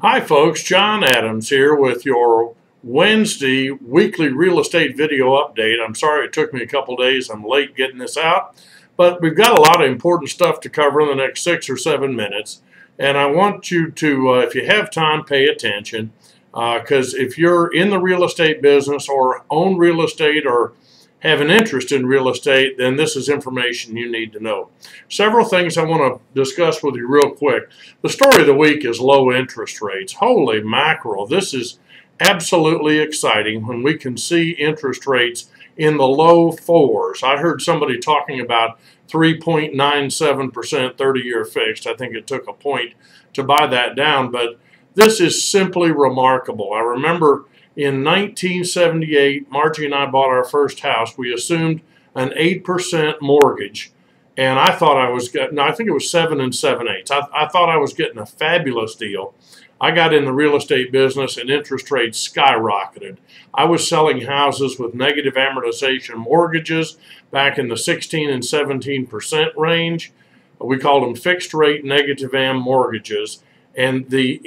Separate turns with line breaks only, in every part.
Hi folks, John Adams here with your Wednesday weekly real estate video update. I'm sorry it took me a couple days. I'm late getting this out, but we've got a lot of important stuff to cover in the next 6 or 7 minutes. And I want you to, if you have time, pay attention. Because if you're in the real estate business or own real estate or have an interest in real estate, then this is information you need to know. Several things I want to discuss with you real quick. The story of the week is low interest rates. Holy mackerel, this is absolutely exciting when we can see interest rates in the low fours. I heard somebody talking about 3.97% 30-year fixed. I think it took a point to buy that down, but this is simply remarkable. I remember in 1978, Margie and I bought our first house. We assumed an 8% mortgage, and I thought I was getting, I think it was 7 7/8. I thought I was getting a fabulous deal. I got in the real estate business and interest rates skyrocketed. I was selling houses with negative amortization mortgages back in the 16 and 17% range. We called them fixed rate negative am mortgages. And the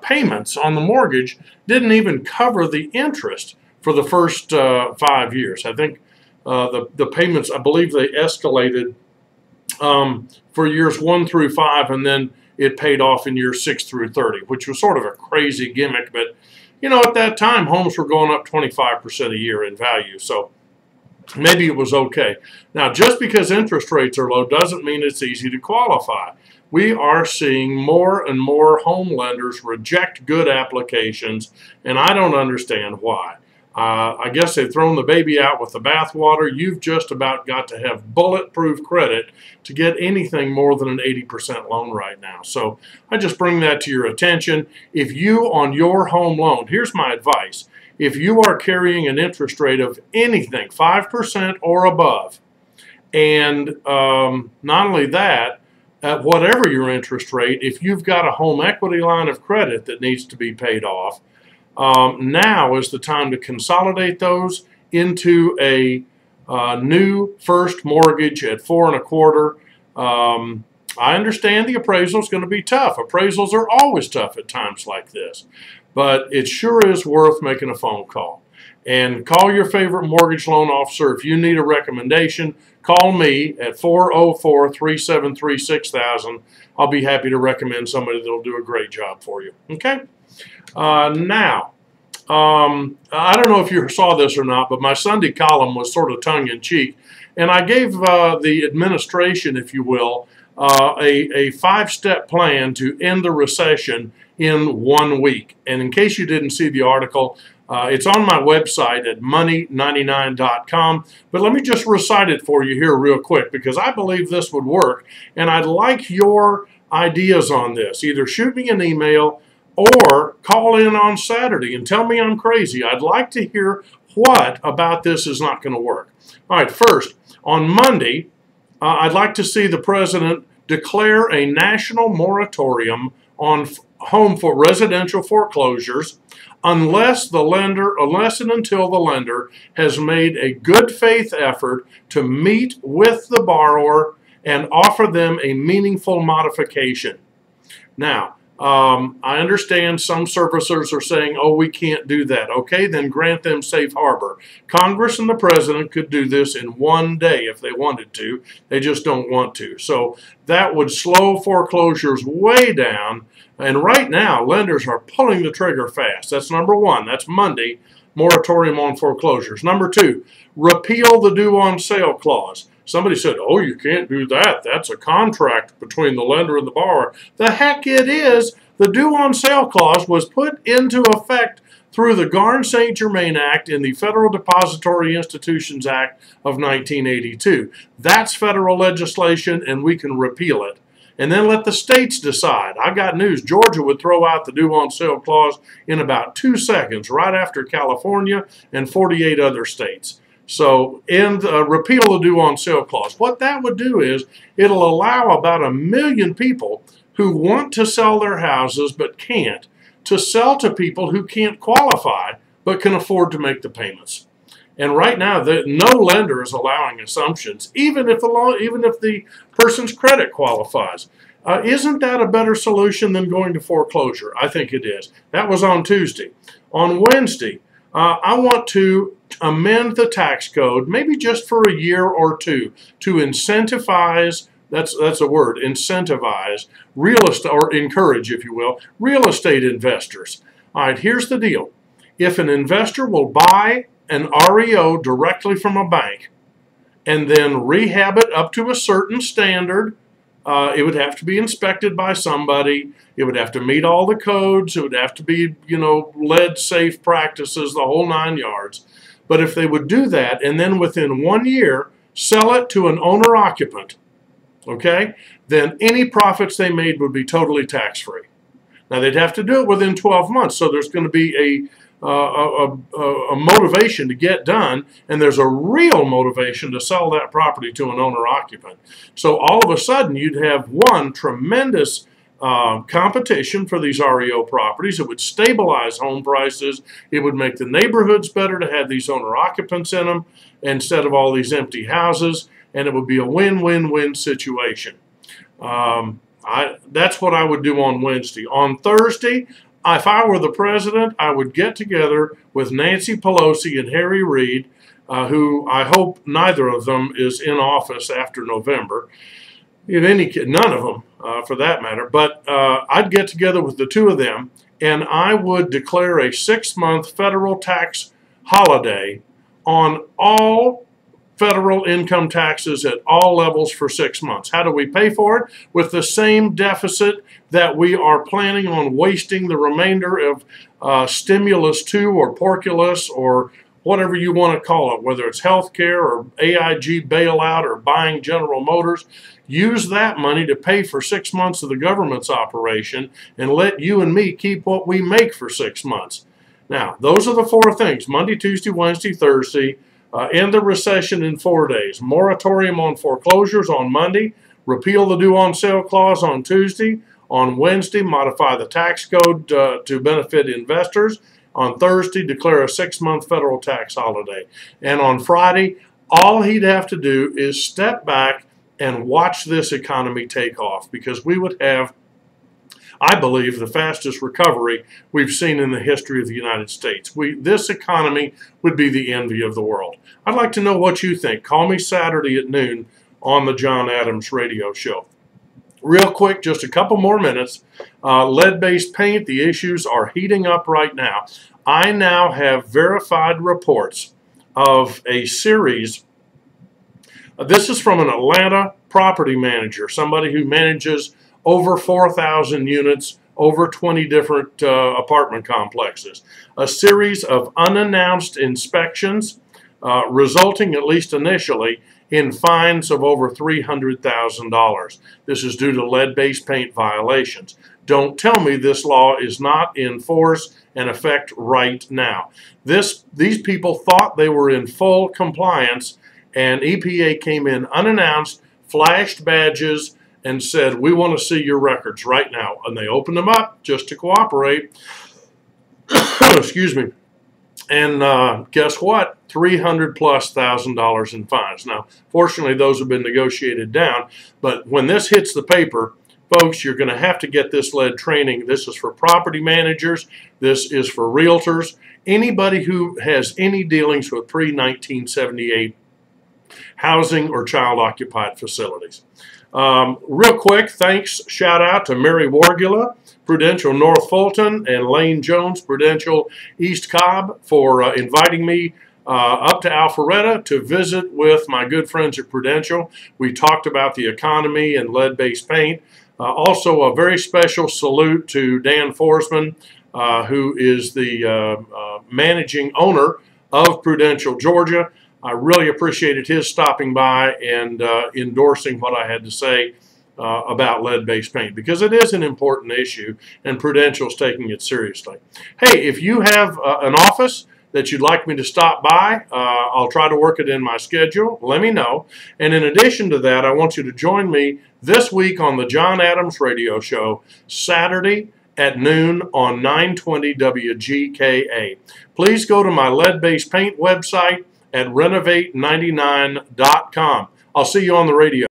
payments on the mortgage didn't even cover the interest for the first 5 years. I think the payments, I believe they escalated for years 1 through 5, and then it paid off in years 6 through 30, which was sort of a crazy gimmick. But, you know, at that time, homes were going up 25% a year in value. So maybe it was okay. Now, just because interest rates are low doesn't mean it's easy to qualify. We are seeing more and more home lenders reject good applications, and I don't understand why. I guess they've thrown the baby out with the bathwater. You've just about got to have bulletproof credit to get anything more than an 80% loan right now. So I just bring that to your attention. If you, on your home loan, here's my advice. If you are carrying an interest rate of anything, 5% or above, and not only that, at whatever your interest rate, if you've got a home equity line of credit that needs to be paid off, now is the time to consolidate those into a new first mortgage at 4 1/4. I understand the appraisal is going to be tough. Appraisals are always tough at times like this, but it sure is worth making a phone call. And call your favorite mortgage loan officer. If you need a recommendation, call me at 404-373-6000. I'll be happy to recommend somebody that'll do a great job for you. Okay? Now, I don't know if you saw this or not, but my Sunday column was sort of tongue-in-cheek. And I gave the administration, if you will, a 5-step plan to end the recession in 1 week. And in case you didn't see the article, it's on my website at money99.com, but let me just recite it for you here real quick because I believe this would work, and I'd like your ideas on this. Either shoot me an email or call in on Saturday and tell me I'm crazy. I'd like to hear what about this is not going to work. All right, first, on Monday, I'd like to see the president declare a national moratorium on residential foreclosures unless and until the lender has made a good faith effort to meet with the borrower and offer them a meaningful modification. Now, I understand some servicers are saying, oh, we can't do that. Okay, then grant them safe harbor. Congress and the president could do this in 1 day if they wanted to. They just don't want to. So that would slow foreclosures way down. And right now, lenders are pulling the trigger fast. That's number one. That's Monday, moratorium on foreclosures. Number 2, repeal the due on sale clause. Somebody said, oh, you can't do that. That's a contract between the lender and the borrower. The heck it is. The due on sale clause was put into effect through the Garn-St. Germain Act in the Federal Depository Institutions Act of 1982. That's federal legislation, and we can repeal it. And then let the states decide. I got news. Georgia would throw out the due on sale clause in about 2 seconds, right after California and 48 other states. So repeal the due on sale clause. What that would do is it'll allow about 1 million people who want to sell their houses but can't to sell to people who can't qualify but can afford to make the payments. And right now, no lender is allowing assumptions, even if the person's credit qualifies. Isn't that a better solution than going to foreclosure? I think it is. That was on Tuesday. On Wednesday, I want to amend the tax code, maybe just for a year or two, to incentivize, that's a word, incentivize real estate, or encourage, if you will, real estate investors. All right, here's the deal. If an investor will buy an REO directly from a bank and then rehab it up to a certain standard, it would have to be inspected by somebody. It would have to meet all the codes. It would have to be, lead safe practices, the whole 9 yards. But if they would do that and then within 1 year sell it to an owner occupant, okay, then any profits they made would be totally tax-free. Now they'd have to do it within 12 months, so there's going to be a motivation to get done, and there's a real motivation to sell that property to an owner-occupant. So all of a sudden, you'd have one tremendous competition for these REO properties. It would stabilize home prices. It would make the neighborhoods better to have these owner-occupants in them instead of all these empty houses, and it would be a win-win-win situation. That's what I would do on Wednesday. On Thursday, if I were the president, I would get together with Nancy Pelosi and Harry Reid, who I hope neither of them is in office after November. None of them, for that matter. But I'd get together with the two of them, and I would declare a 6-month federal tax holiday on all federal income taxes at all levels for 6 months. How do we pay for it? With the same deficit that we are planning on wasting the remainder of Stimulus 2 or Porculus or whatever you want to call it, whether it's health care or AIG bailout or buying General Motors. Use that money to pay for 6 months of the government's operation and let you and me keep what we make for 6 months. Now, those are the 4 things: Monday, Tuesday, Wednesday, Thursday. End the recession in 4 days. Moratorium on foreclosures on Monday. Repeal the due on sale clause on Tuesday. On Wednesday, modify the tax code to benefit investors. On Thursday, declare a 6-month federal tax holiday. And on Friday, all he'd have to do is step back and watch this economy take off, because we would have, I believe, the fastest recovery we've seen in the history of the United States. This economy would be the envy of the world. I'd like to know what you think. Call me Saturday at noon on the John Adams Radio Show. Real quick, just a couple more minutes. Lead-based paint, the issues are heating up right now. I now have verified reports of a series. This is from an Atlanta property manager, somebody who manages over 4,000 units, over 20 different apartment complexes. A series of unannounced inspections resulting, at least initially, in fines of over $300,000. This is due to lead-based paint violations. Don't tell me this law is not in force and effect right now. These people thought they were in full compliance, and EPA came in unannounced, flashed badges, and said, we want to see your records right now. And they opened them up just to cooperate. Excuse me. And guess what? $300,000+ in fines. Now, fortunately, those have been negotiated down. But when this hits the paper, folks, you're going to have to get this lead training. This is for property managers. This is for realtors. Anybody who has any dealings with pre-1978 housing or child-occupied facilities. Real quick, thanks, shout out to Mary Wargula, Prudential North Fulton, and Lane Jones, Prudential East Cobb, for inviting me up to Alpharetta to visit with my good friends at Prudential. We talked about the economy and lead-based paint. Also, a very special salute to Dan Forsman, who is the managing owner of Prudential, Georgia. I really appreciated his stopping by and endorsing what I had to say about lead-based paint, because it is an important issue and Prudential's taking it seriously. Hey, if you have an office that you'd like me to stop by, I'll try to work it in my schedule. Let me know. And in addition to that, I want you to join me this week on the John Adams Radio Show, Saturday at noon on 920 WGKA. Please go to my lead-based paint website at renovate99.com. I'll see you on the radio.